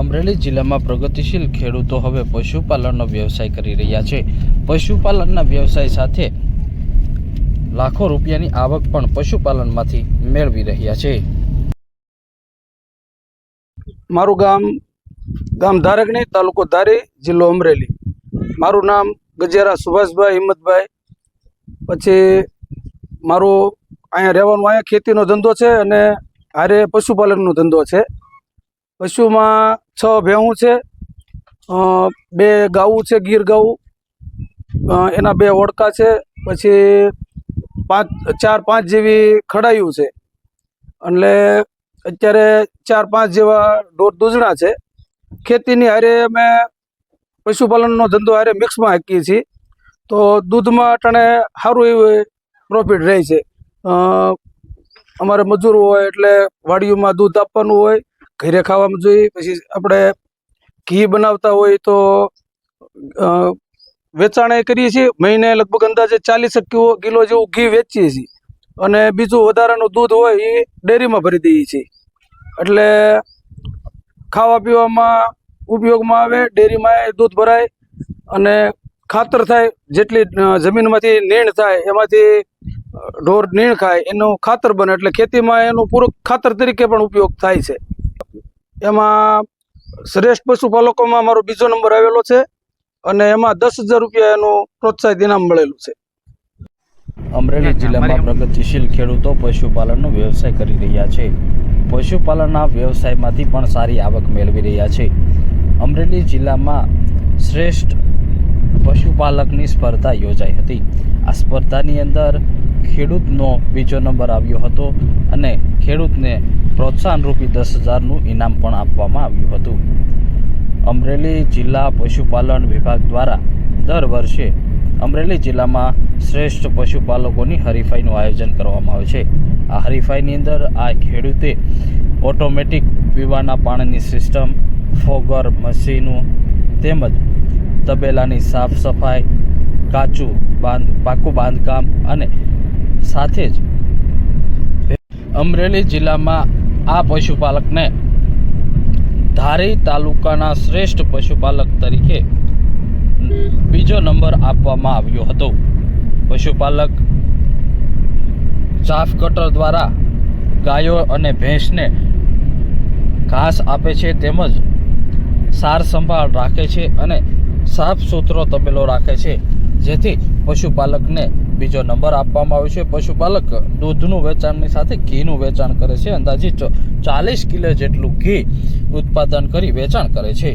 અમરેલી જિલ્લામાં પ્રગતિશીલ ખેડૂતો હવે પશુપાલનનો વ્યવસાય કરી રહ્યા છે। પશુપાલનના વ્યવસાય સાથે લાખો રૂપિયાની આવક પણ પશુપાલનમાંથી મેળવી રહ્યા છે। મારું ગામ ધારકણી, તાલુકો ધારી, જિલ્લો અમરેલી। મારું નામ ગજેરા સુભાષભાઈ હિંમતભાઈ। પછી મારું અહીંયા રહેવાનું, અહીંયા ખેતીનો ધંધો છે અને હારે પશુપાલનનો ધંધો છે। પશુમાં 6 ભેહું છે, 2 ગાવું છે, ગીર ગાવું, એના 2 ઓળકા છે, પછી 4-5 જેવી ખડાયું છે, એટલે અત્યારે 4-5 જેવા ઢોર દૂધણા છે। ખેતીની હારે અમે પશુપાલનનો ધંધો હારે મિક્સમાં હાકીએ છીએ, તો દૂધમાં અટાણે સારું એવું પ્રોફિટ રહે છે। અમારે મજૂર હોય એટલે વાડીઓમાં દૂધ આપવાનું હોય, ઘરે ખાવામાં જોઈએ, પછી આપણે ઘી બનાવતા હોય તો વેચાણ કરીએ છીએ। મહિને લગભગ અંદાજે 40 કિલો જેવું ઘી વેચીએ છીએ, અને બીજું વધારાનું દૂધ હોય એ ડેરીમાં ભરી દઈએ છીએ, એટલે ખાવા પીવામાં ઉપયોગમાં આવે। ડેરીમાં દૂધ ભરાય અને ખાતર થાય, જેટલી જમીનમાંથી નીણ થાય એમાંથી ઢોર નીણ ખાય એનું ખાતર બને, એટલે ખેતીમાં એનું પૂરક ખાતર તરીકે પણ ઉપયોગ થાય છે। એમાં શ્રેષ્ઠ પશુપાલકોમાં મારો બીજો નંબર આવેલો છે, અને એમાં 10,000 રૂપિયા એનું પ્રોત્સાહિત ઇનામ મળેલું છે। અમરેલી જિલ્લામાં પ્રગતિશીલ ખેડૂતો પશુપાલનનો વ્યવસાય કરી રહ્યા છે। પશુપાલનના વ્યવસાયમાંથી પણ સારી આવક મેળવી રહ્યા છે। અમરેલી જિલ્લામાં શ્રેષ્ઠ પશુપાલકની સ્પર્ધા યોજાઈ હતી। આ સ્પર્ધાની અંદર ખેડૂતનો બીજો નંબર આવ્યો હતો, અને ખેડૂતને પ્રોત્સાહન રૂપી 10,000નું ઇનામ પણ આપવામાં આવ્યું હતું। અમરેલી જિલ્લા પશુપાલન વિભાગ દ્વારા દર વર્ષે અમરેલી જિલ્લામાં શ્રેષ્ઠ પશુપાલકોની હરીફાઈનું આયોજન કરવામાં આવે છે। આ હરીફાઈની અંદર આ ખેડૂતે ઓટોમેટિક પીવાના પાણીની સિસ્ટમ, ફોગર મશીનો તેમજ તબેલાની સાફ સફાઈ, પાકું બાંધકામ, અને સાથે જ અમરેલી જિલ્લામાં આ પશુપાલકને ધારી તાલુકાના શ્રેષ્ઠ પશુપાલક તરીકે બીજો નંબર આપવામાં આવ્યો હતો। પશુપાલક ચાફ કટર દ્વારા ગાયો અને ભેંસને ઘાસ આપે છે, તેમજ સાર સંભાળ રાખે છે અને સાફ સુથરો તબેલો રાખે છે, જેથી પશુપાલકને બીજો નંબર આપવામાં આવ્યો છે। પશુપાલક દૂધનું વેચાણની સાથે ઘીનું વેચાણ કરે છે, અંદાજિત 40 કિલો જેટલું ઘી ઉત્પાદન કરી વેચાણ કરે છે।